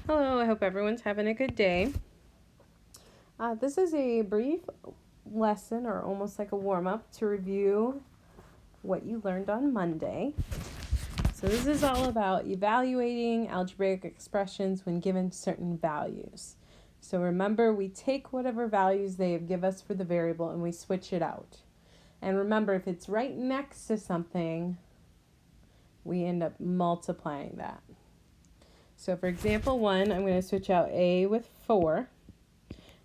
Hello, I hope everyone's having a good day. This is a brief lesson, or almost like a warm-up, to review what you learned on Monday. So this is all about evaluating algebraic expressions when given certain values. So remember, we take whatever values they give us for the variable and we switch it out. And remember, if it's right next to something, we end up multiplying that. So for example 1, I'm going to switch out A with 4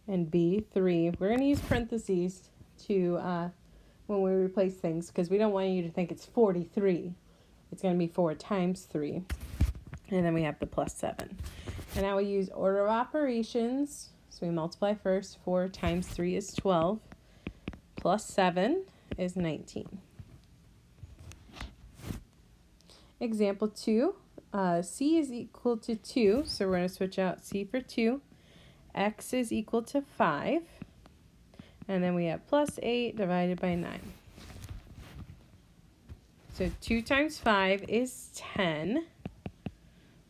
and B 3. We're going to use parentheses to when we replace things, because we don't want you to think it's 43. It's going to be 4 times 3. And then we have the plus 7. And now we use order of operations. So we multiply first. 4 times 3 is 12. Plus 7 is 19. Example 2. C is equal to 2, so we're going to switch out C for 2. X is equal to 5. And then we have plus 8 divided by 9. So 2 times 5 is 10.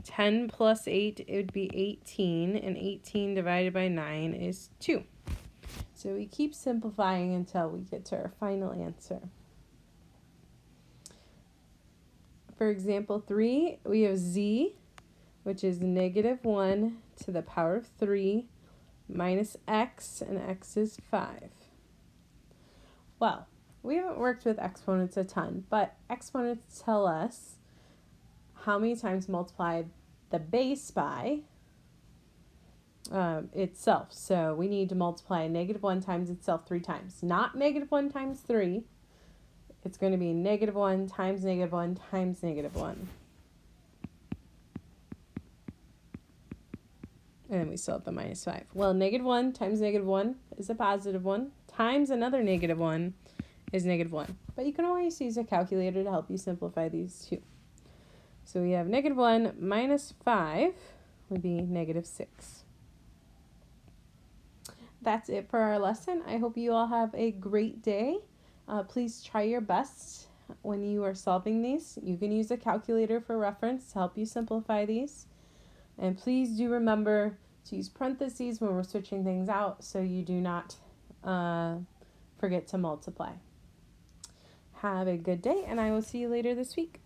10 plus 8, it would be 18. And 18 divided by 9 is 2. So we keep simplifying until we get to our final answer. For example 3, we have z, which is negative 1 to the power of 3 minus x, and x is 5. Well, we haven't worked with exponents a ton, but exponents tell us how many times multiply the base by itself. So we need to multiply negative 1 times itself 3 times. Not negative 1 times 3. It's going to be negative 1 times negative 1 times negative 1. And then we still have the minus 5. Well, negative 1 times negative 1 is a positive 1. Times another negative 1 is negative 1. But you can always use a calculator to help you simplify these two. So we have negative 1 minus 5 would be negative 6. That's it for our lesson. I hope you all have a great day. Please try your best when you are solving these. You can use a calculator for reference to help you simplify these. And please do remember to use parentheses when we're switching things out so you do not forget to multiply. Have a good day, and I will see you later this week.